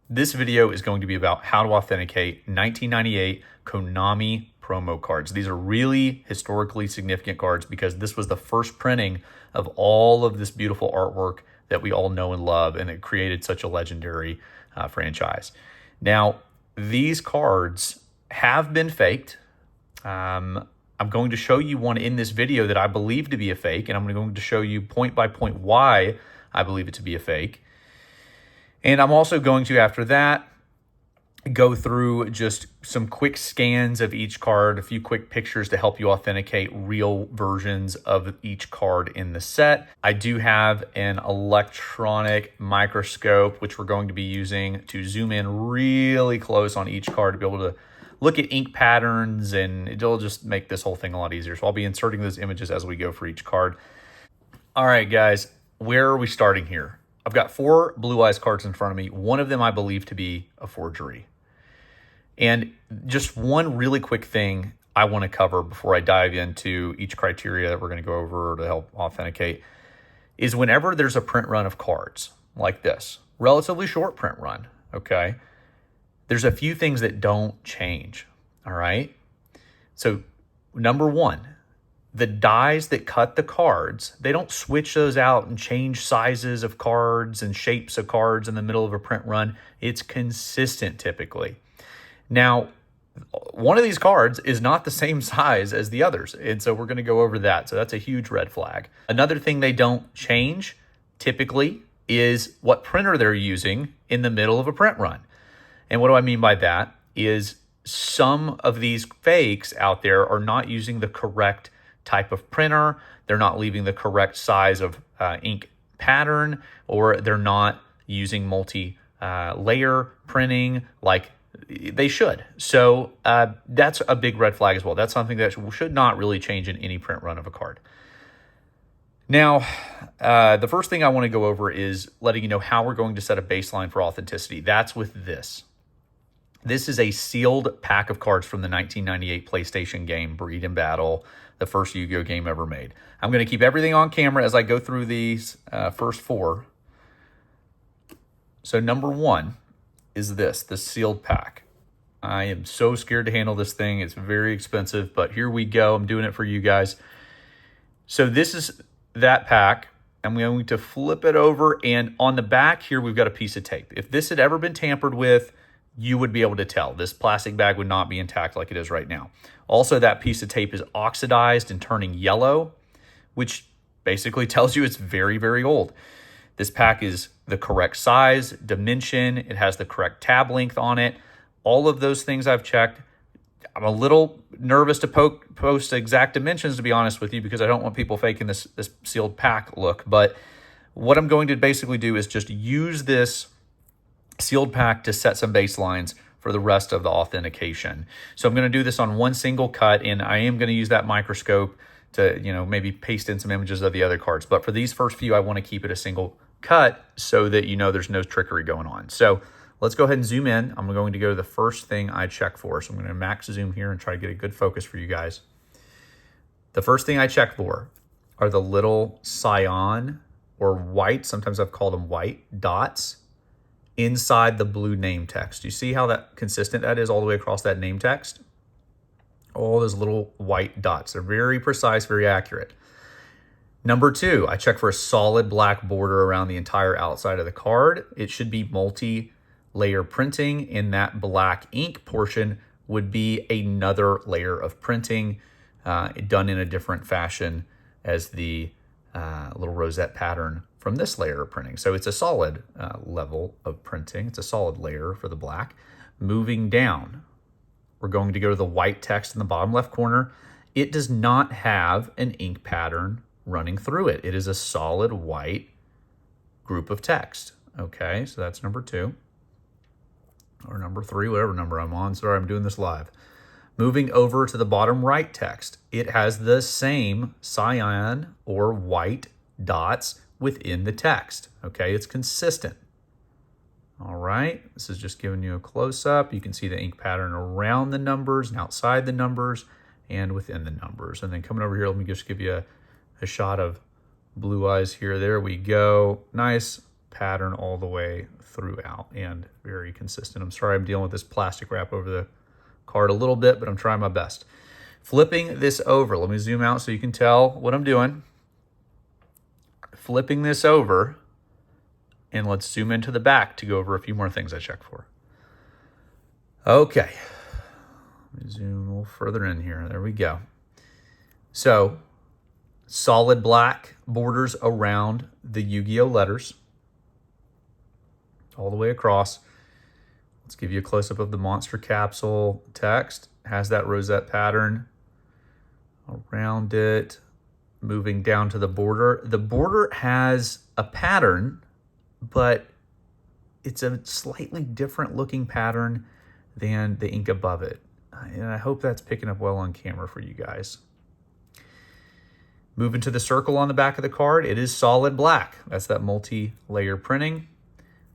This video is going to be about how to authenticate 1998 Konami promo cards. These are really historically significant cards because this was the first printing of all of this beautiful artwork that we all know and love, and it created such a legendary franchise. Now, these cards have been faked. I'm going to show you one in this video that I believe to be a fake, and I'm going to show you point by point why I believe it to be a fake. And I'm also going to, after that, go through just some quick scans of each card, a few quick pictures to help you authenticate real versions of each card in the set. I do have an electronic microscope, which we're going to be using to zoom in really close on each card to be able to look at ink patterns, and it'll just make this whole thing a lot easier. So I'll be inserting those images as we go for each card. All right, guys, where are we starting here? I've got 4 Blue Eyes cards in front of me. One of them I believe to be a forgery. And just one really quick thing I want to cover before I dive into each criteria that we're going to go over to help authenticate is whenever there's a print run of cards like this, relatively short print run, okay, there's a few things that don't change, all right? So number one, the dies that cut the cards, they don't switch those out and change sizes of cards and shapes of cards in the middle of a print run. It's consistent typically. Now, one of these cards is not the same size as the others, and so we're going to go over that. So that's a huge red flag. Another thing they don't change typically is what printer they're using in the middle of a print run. And what do I mean by that is some of these fakes out there are not using the correct type of printer, they're not leaving the correct size of ink pattern, or they're not using multi-layer printing like they should. So that's a big red flag as well. That's something that should not really change in any print run of a card. Now, the first thing I want to go over is letting you know how we're going to set a baseline for authenticity. That's with this. This is a sealed pack of cards from the 1998 PlayStation game Breed and Battle, the first Yu-Gi-Oh game ever made. I'm going to keep everything on camera as I go through these first 4. So number 1 is this, the sealed pack. I am so scared to handle this thing. It's very expensive, but here we go. I'm doing it for you guys. So this is that pack. I'm going to flip it over, and on the back here, we've got a piece of tape. If this had ever been tampered with, you would be able to tell. This plastic bag would not be intact like it is right now. Also, that piece of tape is oxidized and turning yellow, which basically tells you it's very, very old. This pack is the correct size, dimension, it has the correct tab length on it. All of those things I've checked. I'm a little nervous to post exact dimensions, to be honest with you, because I don't want people faking this sealed pack look. But what I'm going to basically do is just use this sealed pack to set some baselines for the rest of the authentication. So I'm going to do this on one single cut, and I am going to use that microscope to, maybe paste in some images of the other cards. But for these first few, I want to keep it a single cut so that there's no trickery going on. So let's go ahead and zoom in. I'm going to go to the first thing I check for. So I'm going to max zoom here and try to get a good focus for you guys. The first thing I check for are the little cyan or white, sometimes I've called them white dots, inside the blue name text. You see how that consistent that is all the way across that name text? All those little white dots. They're very precise, very accurate. Number 2, I check for a solid black border around the entire outside of the card. It should be multi-layer printing, and that black ink portion would be another layer of printing done in a different fashion as the little rosette pattern from this layer of printing. So it's a solid level of printing. It's a solid layer for the black. Moving down, we're going to go to the white text in the bottom left corner. It does not have an ink pattern running through it. It is a solid white group of text. Okay, so that's number 2. Or number 3, whatever number I'm on. Sorry, I'm doing this live. Moving over to the bottom right text, it has the same cyan or white dots within the text. Okay, it's consistent. All right, this is just giving you a close-up. You can see the ink pattern around the numbers and outside the numbers and within the numbers. And then coming over here, let me just give you a shot of Blue Eyes here. There we go. Nice pattern all the way throughout and very consistent. I'm sorry I'm dealing with this plastic wrap over the card a little bit, but I'm trying my best. Flipping this over, let me zoom out so you can tell what I'm doing. Flipping this over, and let's zoom into the back to go over a few more things I checked for. Okay, let me zoom a little further in here. There we go. So, solid black borders around the Yu-Gi-Oh letters all the way across. Let's give you a close-up of the monster capsule text. Has that rosette pattern around it, moving down to the border. The border has a pattern, but it's a slightly different looking pattern than the ink above it. And I hope that's picking up well on camera for you guys. Moving to the circle on the back of the card, it is solid black. That's that multi-layer printing.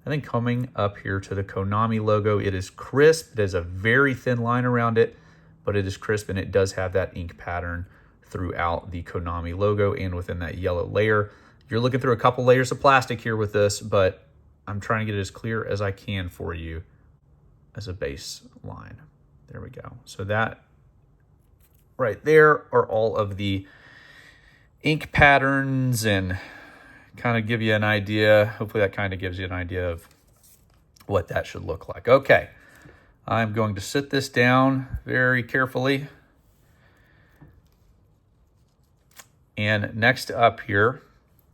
And then coming up here to the Konami logo, it is crisp. It has a very thin line around it, but it is crisp, and it does have that ink pattern throughout the Konami logo and within that yellow layer. You're looking through a couple layers of plastic here with this, but I'm trying to get it as clear as I can for you as a baseline. There we go. So that right there are all of the ink patterns and kind of give you an idea. Hopefully that kind of gives you an idea of what that should look like. Okay, I'm going to sit this down very carefully. And next up here,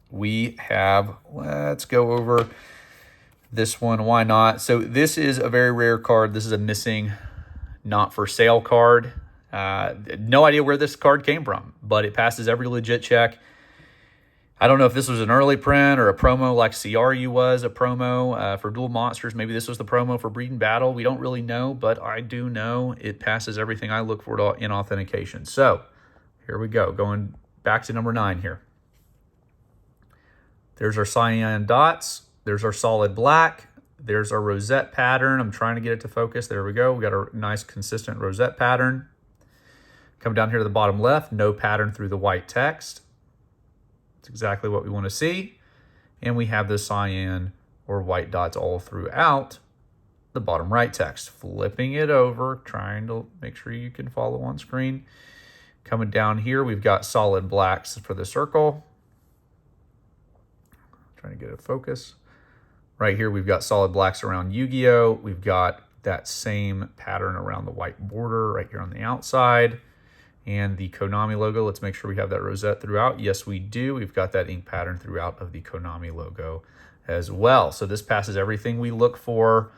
we have, let's go over this one, why not? So this is a very rare card. This is a missing, not for sale card. No idea where this card came from, but it passes every legit check. I don't know if this was an early print or a promo like CRU was, a promo for Duel Monsters. Maybe this was the promo for Breed and Battle. We don't really know, but I do know it passes everything I look for in authentication. So here we go, going back to number 9 here. There's our cyan dots. There's our solid black. There's our rosette pattern. I'm trying to get it to focus. There we go. We got a nice consistent rosette pattern. Come down here to the bottom left, no pattern through the white text. That's exactly what we want to see. And we have the cyan or white dots all throughout the bottom right text. Flipping it over, trying to make sure you can follow on screen. Coming down here, we've got solid blacks for the circle. Trying to get a focus. Right here, we've got solid blacks around Yu-Gi-Oh! We've got that same pattern around the white border right here on the outside. And the Konami logo, let's make sure we have that rosette throughout. Yes, we do. We've got that ink pattern throughout of the Konami logo as well. So this passes everything we look for.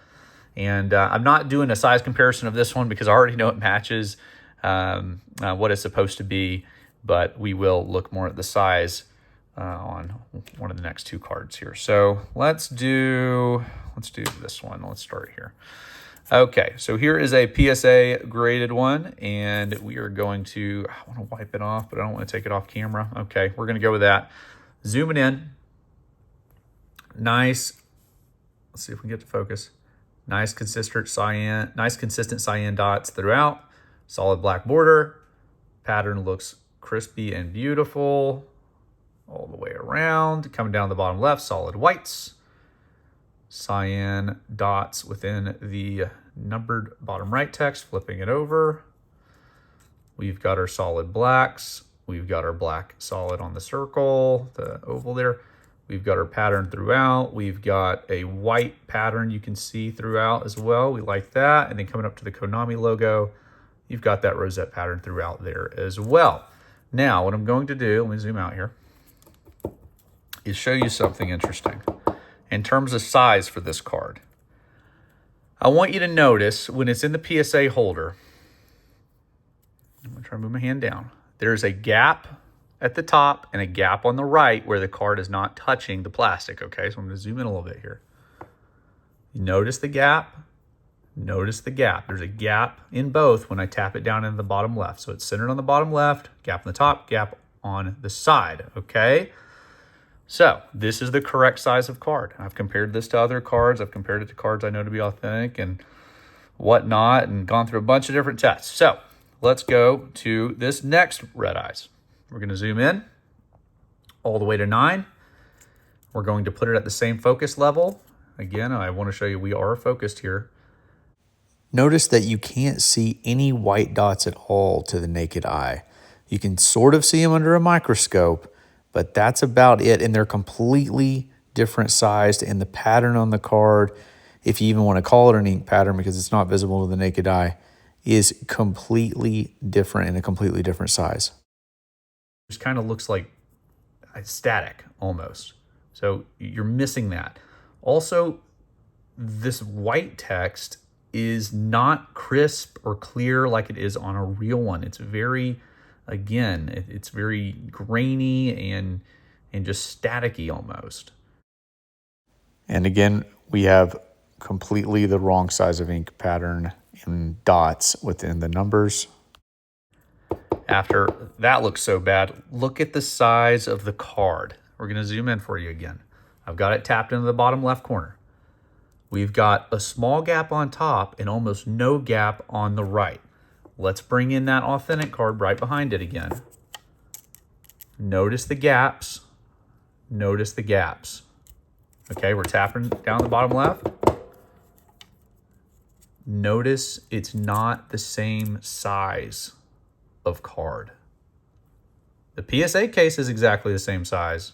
And I'm not doing a size comparison of this one because I already know it matches what it's supposed to be, but we will look more at the size on one of the next 2 cards here. So let's do this one. Let's start here. Okay, so here is a PSA graded one, and we are going to, I want to wipe it off, but I don't want to take it off camera. Okay, we're going to go with that. Zooming in. Nice. Let's see if we can get to focus. Nice consistent cyan dots throughout. Solid black border. Pattern looks crispy and beautiful all the way around. Coming down the bottom left, solid whites. Cyan dots within the numbered bottom right text, flipping it over. We've got our solid blacks. We've got our black solid on the circle, the oval there. We've got our pattern throughout. We've got a white pattern you can see throughout as well. We like that. And then coming up to the Konami logo, you've got that rosette pattern throughout there as well. Now, what I'm going to do, let me zoom out here, is show you something interesting. In terms of size for this card, I want you to notice when it's in the PSA holder, I'm going to try to move my hand down, there's a gap at the top and a gap on the right where the card is not touching the plastic, okay? So I'm going to zoom in a little bit here. Notice the gap. Notice the gap. There's a gap in both when I tap it down in the bottom left. So it's centered on the bottom left, gap on the top, gap on the side, okay? So this is the correct size of card. I've compared this to other cards. I've compared it to cards I know to be authentic and whatnot and gone through a bunch of different tests. So let's go to this next red eyes. We're going to zoom in all the way to 9. We're going to put it at the same focus level. Again, I want to show you we are focused here. Notice that you can't see any white dots at all to the naked eye. You can sort of see them under a microscope, but that's about it. And they're completely different sized. And the pattern on the card, if you even want to call it an ink pattern because it's not visible to the naked eye, is completely different and a completely different size. It kind of looks like static almost. So you're missing that. Also, this white text is not crisp or clear like it is on a real one. It's very, again, it's very grainy and just staticky almost. And again, we have completely the wrong size of ink pattern and dots within the numbers. After that looks so bad, look at the size of the card. We're going to zoom in for you again. I've got it tapped into the bottom left corner. We've got a small gap on top and almost no gap on the right. Let's bring in that authentic card right behind it again. Notice the gaps. Notice the gaps. Okay, we're tapping down the bottom left. Notice it's not the same size of card. The PSA case is exactly the same size.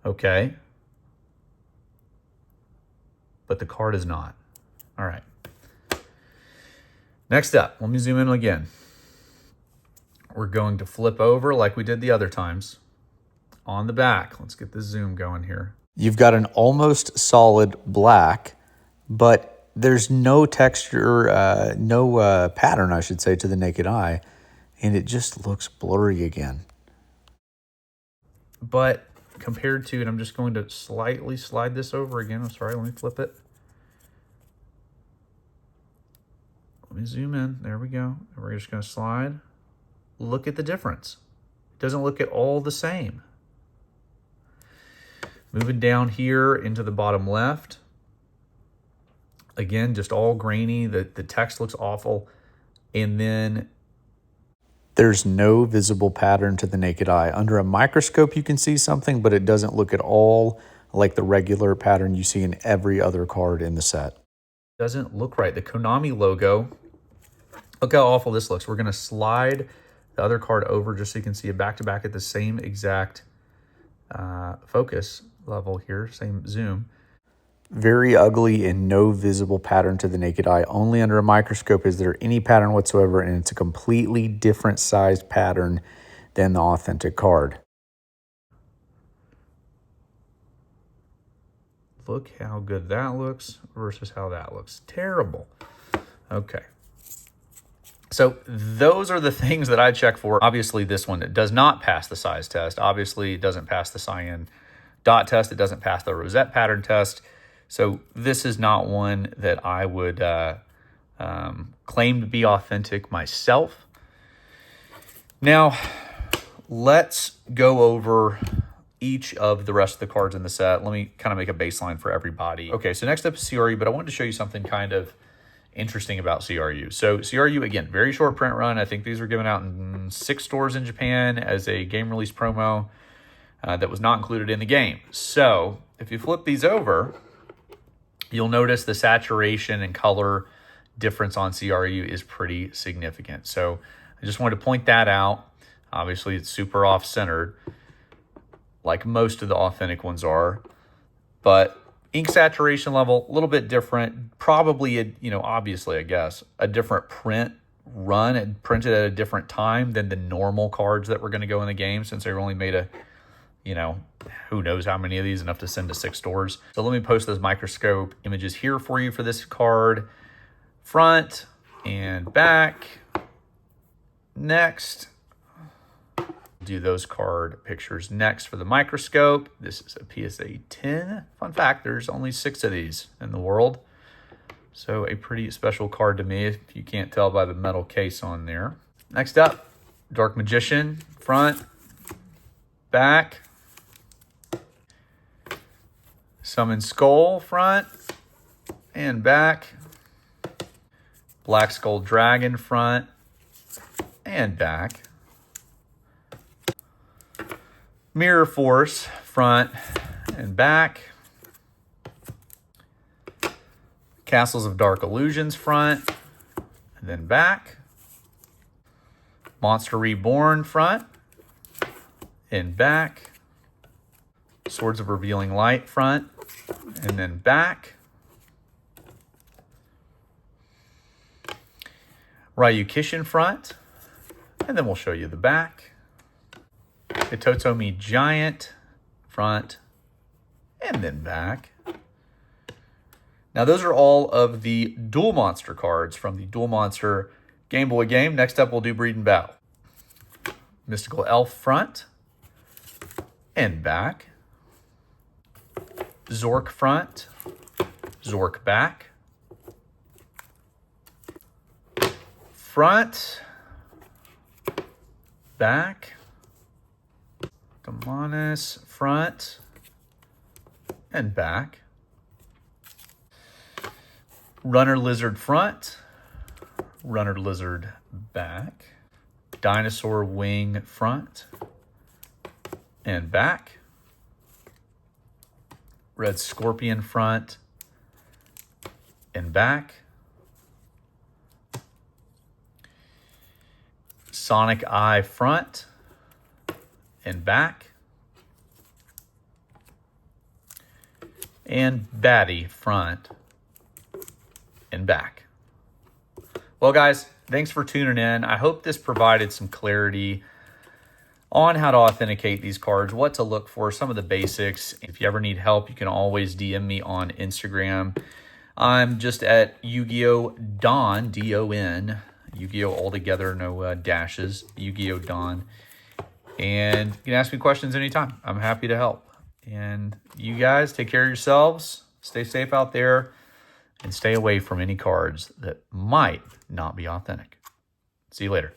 Okay. But the card is not. All right. Next up, let me zoom in again. We're going to flip over like we did the other times. On the back, let's get the zoom going here. You've got an almost solid black, but there's no texture, no pattern, I should say, to the naked eye, and it just looks blurry again. But compared to, and I'm just going to slightly slide this over again. I'm sorry, let me flip it. Let me zoom in. There we go. And we're just going to slide. Look at the difference. It doesn't look at all the same. Moving down here into the bottom left. Again, just all grainy. The text looks awful. And then there's no visible pattern to the naked eye. Under a microscope, you can see something, but it doesn't look at all like the regular pattern you see in every other card in the set. Doesn't look right. The Konami logo, look how awful this looks. We're going to slide the other card over just so you can see it back to back at the same exact focus level here, same zoom. Very ugly and no visible pattern to the naked eye. Only under a microscope is there any pattern whatsoever, and it's a completely different sized pattern than the authentic card. Look how good that looks versus how that looks. Terrible. Okay. So those are the things that I check for. Obviously, this one does not pass the size test. Obviously, it doesn't pass the cyan dot test. It doesn't pass the rosette pattern test. So this is not one that I would claim to be authentic myself. Now, let's go over each of the rest of the cards in the set. Let me kind of make a baseline for everybody. Okay, so next up is CRU, but I wanted to show you something kind of interesting about CRU. So CRU, again, very short print run. I think these were given out in 6 stores in Japan as a game release promo that was not included in the game. So if you flip these over, you'll notice the saturation and color difference on CRU is pretty significant. So I just wanted to point that out. Obviously, it's super off-centered, like most of the authentic ones are. But ink saturation level, a little bit different. Probably, obviously, I guess, a different print run and printed at a different time than the normal cards that were going to go in the game, since they were only made a, who knows how many of these, enough to send to 6 stores. So let me post those microscope images here for you for this card. Front and back. Next. Do those card pictures next for the microscope. This is a PSA 10. Fun fact, there's only 6 of these in the world. So a pretty special card to me, if you can't tell by the metal case on there. Next up, Dark Magician, front, back. Summon Skull, front and back. Black Skull Dragon, front and back. Mirror Force, front and back. Castles of Dark Illusions, front and then back. Monster Reborn, front and back. Swords of Revealing Light, front and then back. Ryu Kishin, front, and then we'll show you the back. Itotomi Giant, front, and then back. Now those are all of the Duel Monster cards from the Duel Monster Game Boy game. Next up, we'll do Breed and Battle. Mystical Elf, front and back. Zork, front, Zork, back. Front, back. Demonis, front and back. Runner Lizard, front. Runner Lizard, back. Dinosaur Wing, front and back. Red Scorpion, front and back. Sonic Eye, front and back. And Batty, front and back. Well, guys, thanks for tuning in. I hope this provided some clarity on how to authenticate these cards, what to look for, some of the basics. If you ever need help, you can always DM me on Instagram. I'm just at Yu-Gi-Oh! Don, D-O-N, Yu-Gi-Oh! All together, no dashes, Yu-Gi-Oh! Don. And you can ask me questions anytime. I'm happy to help. And you guys, take care of yourselves, stay safe out there, and stay away from any cards that might not be authentic. See you later.